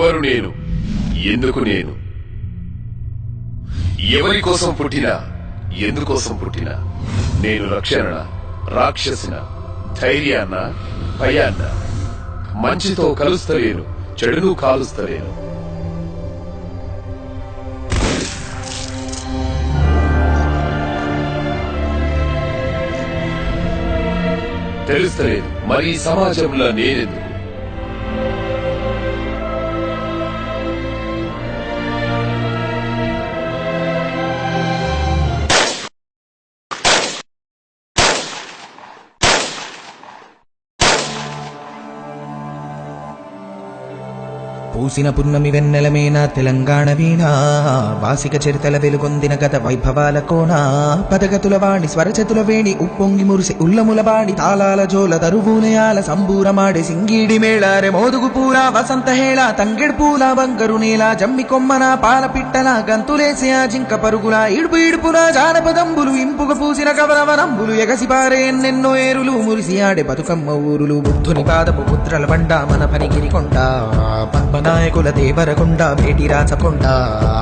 ఎవరు నేను, ఎందుకు నేను, ఎవరి కోసం పుట్టినా, ఎందుకోసం పుట్టినా, నేను రక్షణ, రాక్షసిన, ధైర్యాన్న, భయాన్న, మంచితో కలుస్తలేను, చెడును కాలుస్తలేను. తెలుస్తలేదు మరి ఈ సమాజంలో నేనెందుకు? పూసిన పున్నమి వెన్నెలమేనా తెలంగాణ వీణా, వాసిక చరితల వెలుగొందిన గత వైభవాల కోన, పదగతుల వాణి స్వరచతుల వేణి ఉప్పొంగి మురిసి ఉల్లముల బాణి, తాళాల జోల దరువునయాల సంబూరమాడి సింగీడి మేళారె మోదుగు పూల వసంత హేళ, తంగెడు పూల బంగరు నేల, జమ్మి కొమ్మన పాల పిట్టల, గంతులేసే ఆ జింక పరుగుల, ఇడుపు ఇడుపున జానపదంబులు, ఇంపుగ పూసిన కవరవనంబులు, ఎగసిపారే ఎన్నెన్నో ఏరులు, మురిసి ఆడే బతుకమ్మ ఊరులు, బుద్ధుని పాదపు పుత్రల బండ మన పనిగిరి కొండ, పద్మనాయకుల దేవరకొండ భేటి రాచకొండ,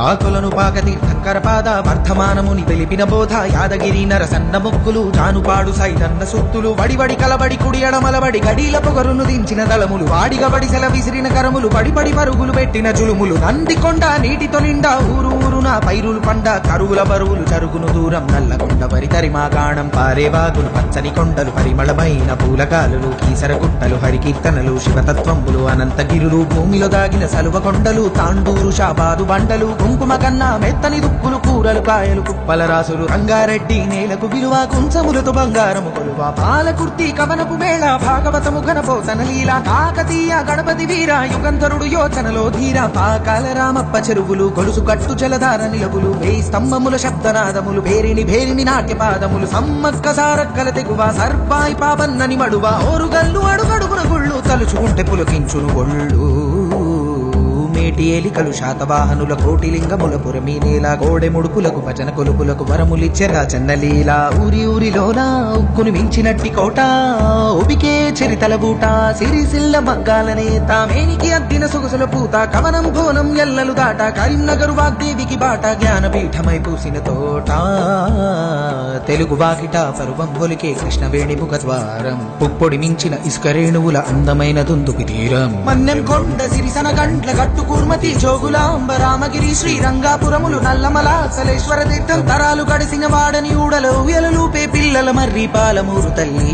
ఆకులను పాకతీర్థంకర పాద వర్ధమానముని వెలిపిన బోధ, యాదగిరి నరసన్న ముక్కులు, జానుపాడు సైదన్న సుత్తులు, వడివడి కలబడి కుడి అడమలబడి గడీల పొగరును దించిన దళములు, వాడిగబడి సెల విసిరిన కరములు, పడిపడి పరుగులు పెట్టిన జులుములు, నందికొండ నీటితో నిండా ఊరు ఊరున పైరులు పండ, కరువుల బరువులు జరుగును దూరం, నల్లకొండ పరితరి మాగాణం పారేవాగులు, పచ్చని కొండలు పరిమళమైన పూలకాలులు, కీసర గుట్టలు హరికీర్తనలు, శివతత్వంబులు అనంతగిరులు, భూమిలో దాగిన సలువ కొండలు, తాండూరు షాబాదు బండలు, కుంకుమ కన్నా మెత్తని దుప్పులు, కూరలు కాయలు కుప్పల రాసులు, రంగారెడ్డి నేలకు విలువ, కుంచములతో బంగారము కొలువ, పాలకుర్తి కవనపు మేళ, భాగవతము ఘనపోతన లీల, కాకతీయ గణపతి వీర యుగంధరుడు యోచనలో ధీర, పాకాల రామప్ప చెరువులు, గొలుసు కట్టు జలధార నిలవులు, వేయి స్తంభముల శబ్దనాదములు, భేరిని భేరిని నాట్యపాదములు, సమ్మక్క సారక్కల తెగువ, సర్పాయి పాపన్నని మడువ, ఓరుగల్లు అడుగడుగున గుళ్ళు, తలుచుకుంటే పులకించును ఒళ్ళు, మేటి ఏలికలు శాతవాహనుల కోటిలింగముల పురమీ నేల, గోడె ముడుపులకు భజన కొలుపులకు వరములిచ్చెరా చెన్నలీల, ఊరి ఊరిలోన ఉక్కుని మించినట్టి కోట, ఉబికే చరితల బూట, సిరిసిల్ల మగ్గాలనే తామేనికి అద్దిన సొగసుల పూత, కవనం భోనం ఎల్లలు దాట, కరీంనగరు వాగ్దేవికి బాట, జ్ఞానపీఠమై పూసిన తోట, తెలుగు వాకిట పరువం పొలికే కృష్ణవేణి ముఖద్వారం, పుప్పొడి మించిన ఇసుక రేణువుల అందమైన దుందుకి తీరం, మన్నెం కొండ సిరిసన గండ్ల గట్టు కూర్మతి, జోగులాంబ రామగిరి శ్రీరంగాపురములు, నల్లమల సలేశ్వర తీర్థం, తరాలు గడిసిన వాడని ఊడలో ఉయలలూపే పిల్లల మర్రి పాలమూరు తల్లి,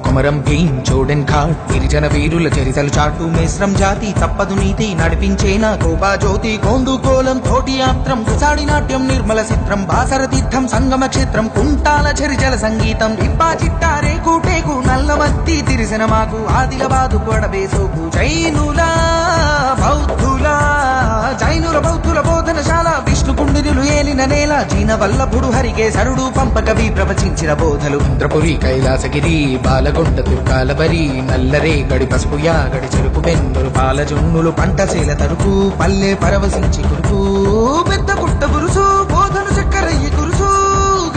కొమరం భీం చోడెన్ ఘాట్ గిరిజన వీరుల చరితలు చాటు, మేస్రం జాతి తప్పదు నీతి నడిపించేనా కోపా జ్యోతి, కోండు కోలం తోటి యాత్రం, కుసాడి నాట్యం నిర్మల చిత్రం, బాసర తీర్థం సంగమ క్షేత్రం, కుంటాల చరిజల సంగీతం, ఇబ్బా చిట్టారే కూటేకు నల్లమత్తి తిరిసిన మాకు, ఆదిలబాదు కొడబేసోకు, జైనుల బౌద్ధుల బోధనశాల, విష్ణు కుండినులు ఏలిన నేల, జీన వల్లభుడు హరికేశరుడు పంపకవి ప్రవచించిన బోధలు, ఇంద్రపురి కైలాసగిరి బాలగొండ దుర్గాలబరి, నల్లరే గడి పసుపు యాగడి చెరుకు బెందులు, పాలజొన్నులు పంటసేల తరుపు, పల్లె పరవశించి కురుపు, పెద్ద పుట్ట గురుసు, బోధను చక్కరయ్యి కురుసు,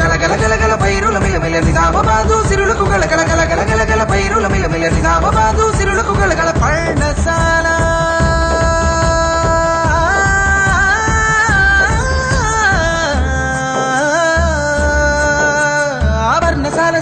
గలగల గలగల పైరుల మిలమిల నిజామాబాదు సిరులకు, గలగల గలగల గలగల పైరుల మిలమిల నిజామాబాదు సిరులకు, గలగల పర్ణశాల,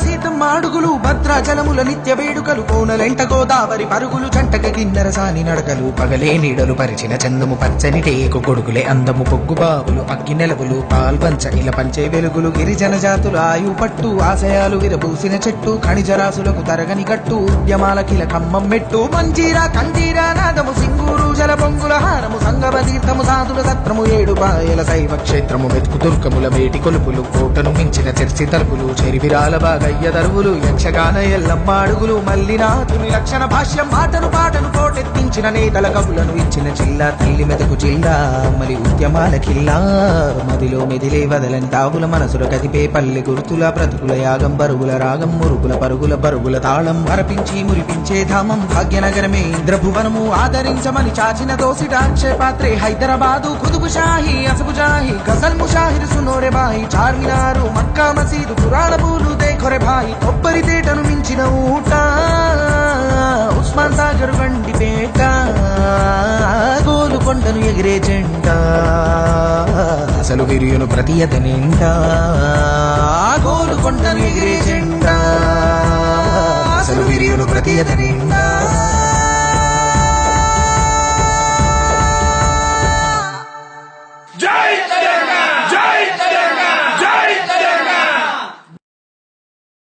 సీతం మాడుగులు, భద్రాచలముల నిత్య వేడుకలు, కోనలెంట గోదావరి పరుగులు, జంటక గిన్నెర సాని నడకలు, పగలే నీడలు పరిచిన చందము పచ్చని టేకు కొడుకులే అందము పొగ్గు బావులు, అగ్గి నెలవులు పాల్పంచ ఇలా పంచే వెలుగులు, గిరిజన జాతుల ఆయు పట్టు, ఆశయాలు విరబూసిన చెట్టు, ఖనిజరాసులకు తరగని గట్టు, ఉద్యమాల కిల కమ్మం మెట్టు, మంజీరా కంజీరా నాదము, సింగూరు జల పొంగుల హారము, సంగమ తీర్థము సాధుల సత్రము, ఏడు పాయల శైవ క్షేత్రము, వెతుకు దుర్గముల వేటి కొలుపులు, కోటను మించిన చర్చి తలుపులు, చెరివిరాల బాగయ్య దరువులు, యక్షగాన ఎల్లమ్మ అడుగులు, మల్లినాథుని లక్షణ భాష్యం, మాటను పాటను కోటెత్తించిన నేతల కవులను ఇచ్చిన జిల్లా, తల్లి మెదకు జిల్లా మలి ఉద్యమాల కిల్లా, మదిలో మెదిలే వదలని తావుల మనసుల కదిపే పల్లె గుర్తుల బ్రతుకుల యాగం, బరుగుల రాగం మురుగుల పరుగుల బరుగుల తాళం, అరపించి మురిపించే ధామం భాగ్యనగరమే ఇంద్రభువనము, ఆదరించమని చాచిన దోసిట అక్షయ పాత్రే హైదరాబాదు, కుతుబు షాహి అసబు జాహి గజల్ ముషాహిర్ సునోరే బాయి, చార్మినారు మక్కా మసీదు పురాణ పూలు దేఖొరే భాయి, కొబ్బరి తేటను మించిన ఊట, ఉస్మాన్ సాగర్ వండి పేట, ఎగిరే జెండా అసలు విరియును ప్రతి ఎద నిండా గోలుకొండను ఎగిరే జెండా అసలు విరియును ప్రతి ఎద నిండా